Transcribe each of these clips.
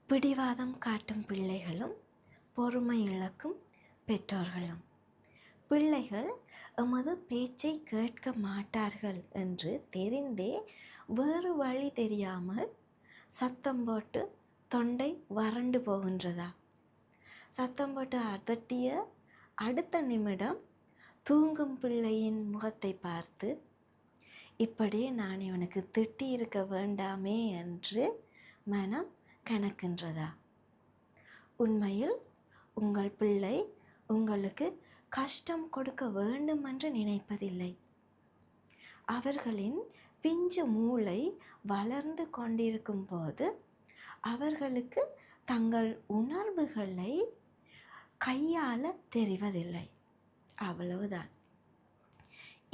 பிடிவாதம் காட்டும் பிள்ளைகளும் பொறுமை இழக்கும் பெற்றோர்களும். பிள்ளைகள் எமது பேச்சை கேட்க மாட்டார்கள் என்று தெரிந்தே வேறு வழி தெரியாமல் சத்தம் போட்டு தொண்டை வறண்டு போகின்றதா? சத்தம் போட்டு அதட்டிய அடுத்த நிமிடம் தூங்கும் பிள்ளையின் முகத்தை பார்த்து, இப்படி நான் இவனுக்கு திட்டி இருக்க வேண்டாமே என்று மனம் கணக்கின்றதா? உண்மையில் உங்கள் பிள்ளை உங்களுக்கு கஷ்டம் கொடுக்க வேண்டும் என்று நினைப்பதில்லை. அவர்களின் பிஞ்சு மூளை வளர்ந்து கொண்டிருக்கும் போது அவர்களுக்கு தங்கள் உணர்வுகளை கையாள தெரிவதில்லை. அவ்வளவுதான்.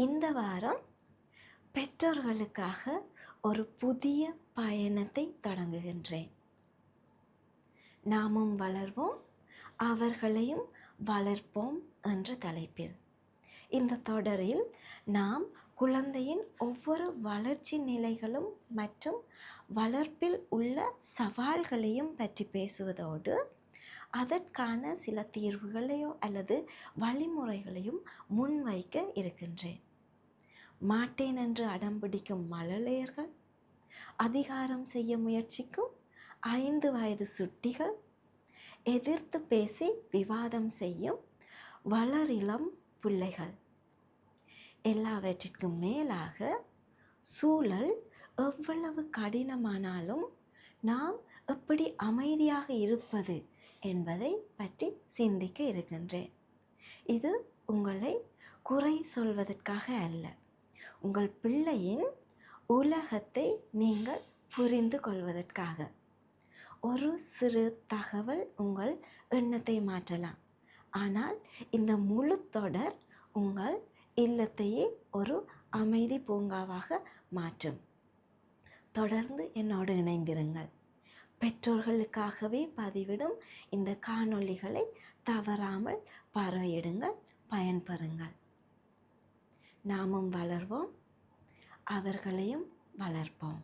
இந்த வாரம் பெற்றோர்களுக்காக ஒரு புதிய பயணத்தை தொடங்குகின்றேன். நாமும் வளர்வோம், அவர்களையும் வளர்ப்போம் என்ற தலைப்பில். இந்த தொடரில் நாம் குழந்தையின் ஒவ்வொரு வளர்ச்சி நிலைகளும் மற்றும் வளர்ப்பில் உள்ள சவால்களையும் பற்றி பேசுவதோடு அதற்கான சில தீர்வுகளையோ அல்லது வழிமுறைகளையும் முன்வைக்க இருக்கின்றேன். மாட்டேன் என்று அடம்பிடிக்கும் மழலையர்கள், அதிகாரம் செய்ய முயற்சிக்கும் 5 வயது சுட்டிகள், எதிர்த்து பேசி விவாதம் செய்யும் வளரிளம் பிள்ளைகள், எல்லாவற்றிற்கும் மேலாக சூழல் எவ்வளவு கடினமானாலும் நாம் எப்படி அமைதியாக இருப்பது என்பதை பற்றி சிந்திக்க இருக்கின்றேன். இது உங்களை குறை சொல்வதற்காக அல்ல, உங்கள் பிள்ளையின் உலகத்தை நீங்கள் புரிந்து கொள்வதற்காக. ஒரு சிறு தகவல் உங்கள் எண்ணத்தை மாற்றலாம், ஆனால் இந்த முழு தொடர் உங்கள் இல்லத்தையே ஒரு அமைதி பூங்காவாக மாற்றும். தொடர்ந்து என்னோடு இணைந்திருங்கள். பெற்றோர்களுக்காகவே பதிவிடும் இந்த காணொளிகளை தவறாமல் பார்வையிடுங்கள், பயன்பெறுங்கள். நாமும் வளர்வோம், அவர்களையும் வளர்ப்போம்.